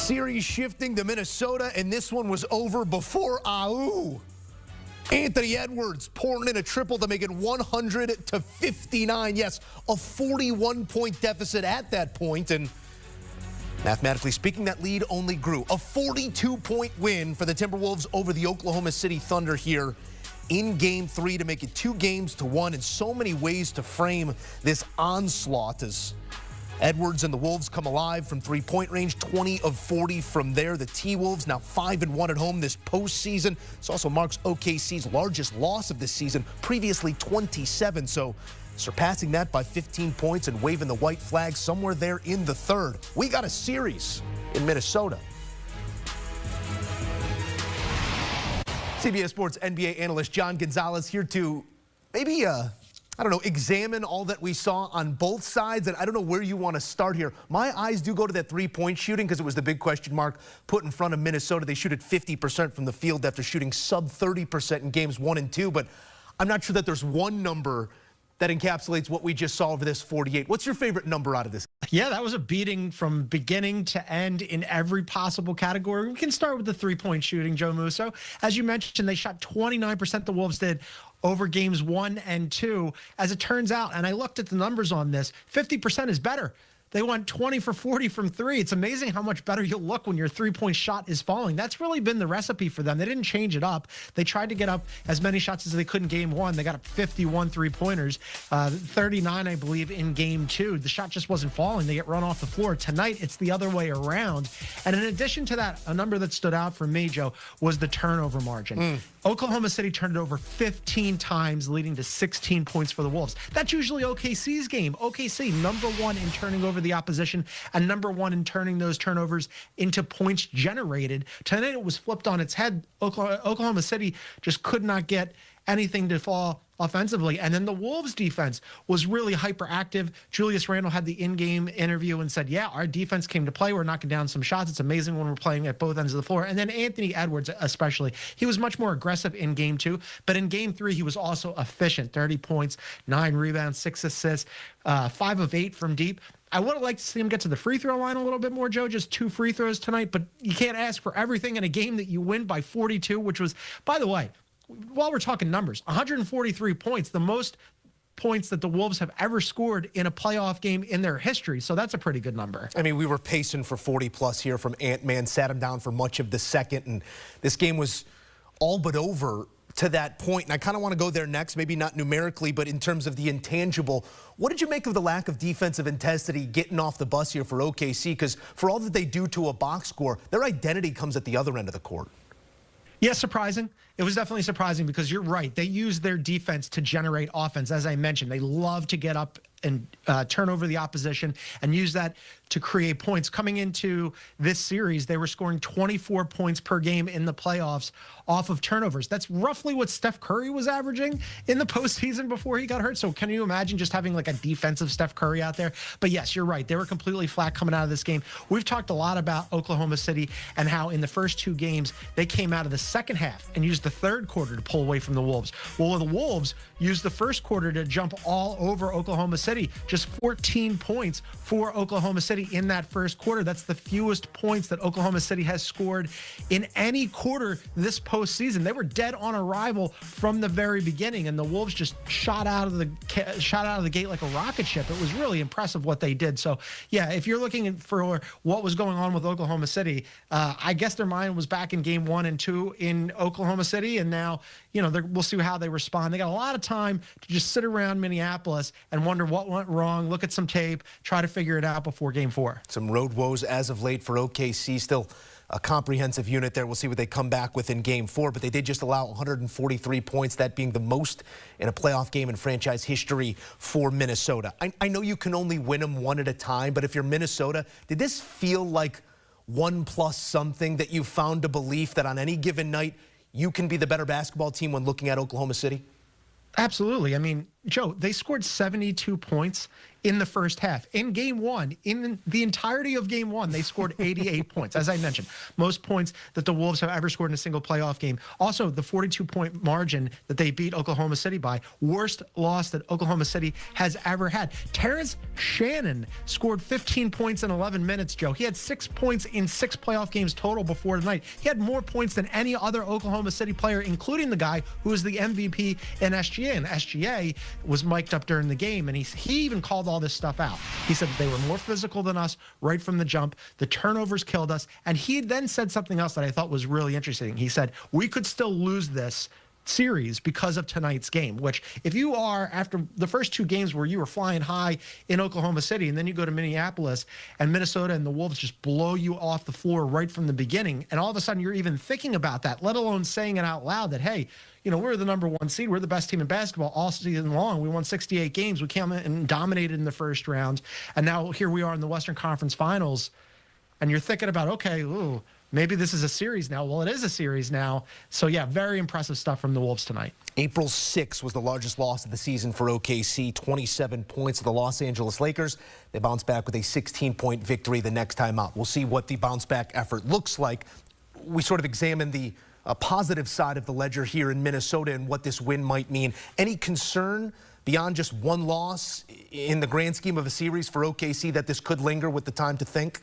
Series shifting to Minnesota, and this one was over before AU. Anthony Edwards pouring in a triple to make it 100-59. Yes, a 41-point deficit at that point, and mathematically speaking, that lead only grew. A 42-point win for the Timberwolves over the Oklahoma City Thunder here in Game 3 to make it 2-1, and so many ways to frame this onslaught as Edwards and the Wolves come alive from three-point range, 20 of 40 from there. The T-Wolves now 5-1 at home this postseason. This also marks OKC's largest loss of this season, previously 27. So surpassing that by 15 points and waving the white flag somewhere there in the third. We got a series in Minnesota. CBS Sports NBA analyst John Gonzalez here to maybe examine all that we saw on both sides. And I don't know where you want to start here. My eyes do go to that three-point shooting because it was the big question mark put in front of Minnesota. They shoot at 50% from the field after shooting sub 30% in games 1 and 2. But I'm not sure that there's one number that encapsulates what we just saw over this 48. What's your favorite number out of this? Yeah, that was a beating from beginning to end in every possible category. We can start with the three-point shooting, Joe Musso. As you mentioned, they shot 29%, the Wolves did, over games 1 and 2. As it turns out, and I looked at the numbers on this, 50% is better. They went 20 for 40 from 3. It's amazing how much better you'll look when your three-point shot is falling. That's really been the recipe for them. They didn't change it up. They tried to get up as many shots as they could in game 1. They got up 51 three-pointers, 39, I believe, in game 2. The shot just wasn't falling. They get run off the floor. Tonight, it's the other way around. And in addition to that, a number that stood out for me, Joe, was the turnover margin. Oklahoma City turned it over 15 times, leading to 16 points for the Wolves. That's usually OKC's game. OKC, number 1 in turning over the opposition and number 1 in turning those turnovers into points generated. Tonight it was flipped on its head. Oklahoma City just could not get anything to fall offensively. And then the Wolves defense was really hyperactive. Julius Randle had the in-game interview and said, yeah, our defense came to play. We're knocking down some shots. It's amazing when we're playing at both ends of the floor. And then Anthony Edwards especially, he was much more aggressive in game 2. But in game 3, he was also efficient. 30 points, 9 rebounds, 6 assists, 5 of 8 from deep. I would have liked to see him get to the free throw line a little bit more, Joe, just 2 free throws tonight. But you can't ask for everything in a game that you win by 42, which was, by the way, while we're talking numbers, 143 points, the most points that the Wolves have ever scored in a playoff game in their history. So that's a pretty good number. I mean, we were pacing for 40-plus here from Ant-Man, sat him down for much of the second, and this game was all but over to that point. And I kind of want to go there next, maybe not numerically, but in terms of the intangible. What did you make of the lack of defensive intensity getting off the bus here for OKC? Because for all that they do to a box score, their identity comes at the other end of the court. Yeah, surprising. It was definitely surprising because you're right. They use their defense to generate offense. As I mentioned, they love to get up and turn over the opposition and use that to create points. Coming into this series, they were scoring 24 points per game in the playoffs off of turnovers. That's roughly what Steph Curry was averaging in the postseason before he got hurt. So can you imagine just having like a defensive Steph Curry out there? But yes, you're right. They were completely flat coming out of this game. We've talked a lot about Oklahoma City and how in the first 2 games, they came out of the second half and used the third quarter to pull away from the Wolves. Well, the Wolves used the first quarter to jump all over Oklahoma City. Just 14 points for Oklahoma City in that first quarter. That's the fewest points that Oklahoma City has scored in any quarter this postseason. They were dead on arrival from the very beginning, and the Wolves just shot out of the gate like a rocket ship. It was really impressive what they did. So, yeah, if you're looking for what was going on with Oklahoma City, I guess their mind was back in game 1 and 2 in Oklahoma City, and now, you know, we'll see how they respond. They got a lot of time to just sit around Minneapolis and wonder what went wrong, look at some tape, try to figure it out before game 4. Some road woes as of late for OKC. Still a comprehensive unit there. We'll see what they come back with in game 4, but they did just allow 143 points, that being the most in a playoff game in franchise history for Minnesota. I know you can only win them one at a time, but if you're Minnesota, did this feel like 1+ something that you found a belief that on any given night you can be the better basketball team when looking at Oklahoma City? Absolutely. I mean, Joe, they scored 72 points in the first half. In game one, in the entirety of game one, they scored 88 points. As I mentioned, most points that the Wolves have ever scored in a single playoff game. Also, the 42-point margin that they beat Oklahoma City by, worst loss that Oklahoma City has ever had. Terrence Shannon scored 15 points in 11 minutes, Joe. He had 6 points in 6 playoff games total before tonight. He had more points than any other Oklahoma City player, including the guy who was the MVP in SGA. And SGA was mic'd up during the game, and he even called all this stuff out. He said that they were more physical than us right from the jump. The turnovers killed us. And he then said something else that I thought was really interesting. He said, we could still lose this series because of tonight's game, which if you are, after the first 2 games where you were flying high in Oklahoma City and then you go to Minneapolis and Minnesota and the Wolves just blow you off the floor right from the beginning, and all of a sudden you're even thinking about that, let alone saying it out loud that, hey, you know, we're the #1 seed. We're the best team in basketball all season long. We won 68 games. We came in and dominated in the first round. And now here we are in the Western Conference Finals. And you're thinking about, okay, ooh, maybe this is a series now. Well, it is a series now. So, yeah, very impressive stuff from the Wolves tonight. April 6 was the largest loss of the season for OKC, 27 points to the Los Angeles Lakers. They bounced back with a 16-point victory the next time out. We'll see what the bounce-back effort looks like. We sort of examined the positive side of the ledger here in Minnesota and what this win might mean. Any concern beyond just one loss in the grand scheme of a series for OKC that this could linger with the time to think?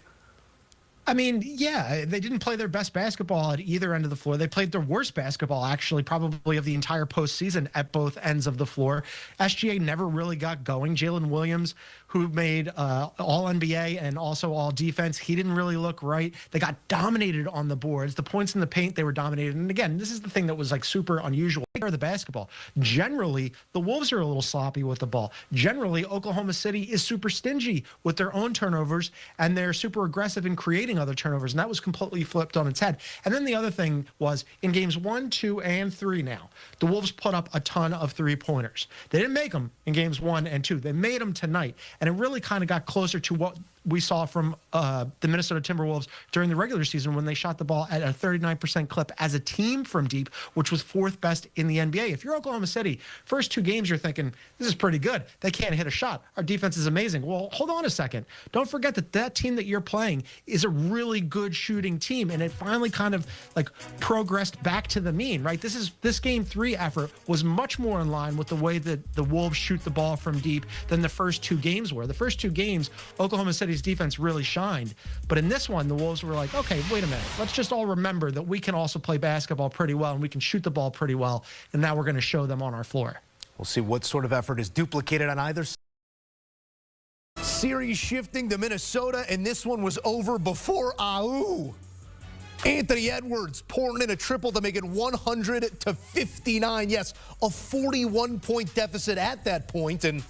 I mean, yeah, they didn't play their best basketball at either end of the floor. They played their worst basketball, actually, probably of the entire postseason at both ends of the floor. SGA never really got going. Jalen Williams, who made All-NBA and also All-Defense, he didn't really look right. They got dominated on the boards. The points in the paint, they were dominated. And again, this is the thing that was like super unusual. The basketball. Generally, the Wolves are a little sloppy with the ball. Generally, Oklahoma City is super stingy with their own turnovers, and they're super aggressive in creating other turnovers, and that was completely flipped on its head. And then the other thing was, in games 1, 2, and 3 now, the Wolves put up a ton of three-pointers. They didn't make them in games 1 and 2. They made them tonight, and it really kind of got closer to what we saw from the Minnesota Timberwolves during the regular season when they shot the ball at a 39% clip as a team from deep, which was 4th best in the NBA. If you're Oklahoma City, first 2 games you're thinking, this is pretty good. They can't hit a shot. Our defense is amazing. Well, hold on a second. Don't forget that that team that you're playing is a really good shooting team, and it finally kind of like progressed back to the mean, right? This game 3 effort was much more in line with the way that the Wolves shoot the ball from deep than the first 2 games were. The first 2 games, Oklahoma City's defense really shined. But in this one, the Wolves were like, okay, wait a minute. Let's just all remember that we can also play basketball pretty well and we can shoot the ball pretty well. And now we're going to show them on our floor. We'll see what sort of effort is duplicated on either side. Series shifting to Minnesota, and this one was over before AU. Anthony Edwards pouring in a triple to make it 100-59. Yes, a 41-point deficit at that point, and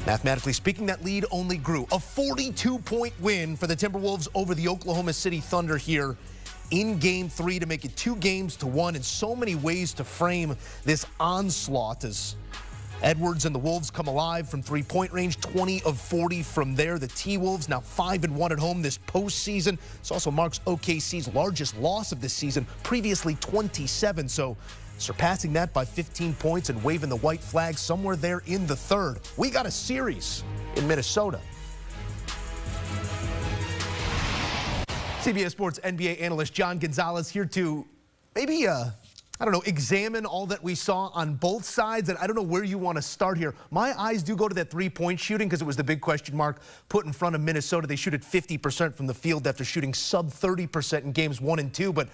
mathematically speaking, that lead only grew. A 42-point win for the Timberwolves over the Oklahoma City Thunder here in Game 3 to make it 2-1, and so many ways to frame this onslaught as Edwards and the Wolves come alive from three-point range, 20 of 40 from there. The T-Wolves now 5-1 at home this postseason. This also marks OKC's largest loss of this season, previously 27. So surpassing that by 15 points and waving the white flag somewhere there in the third. We got a series in Minnesota. CBS Sports NBA analyst John Gonzalez here to maybe I don't know, examine all that we saw on both sides. And I don't know where you want to start here. My eyes do go to that three-point shooting because it was the big question mark put in front of Minnesota. They shoot at 50% from the field after shooting sub 30% in games 1 and 2. But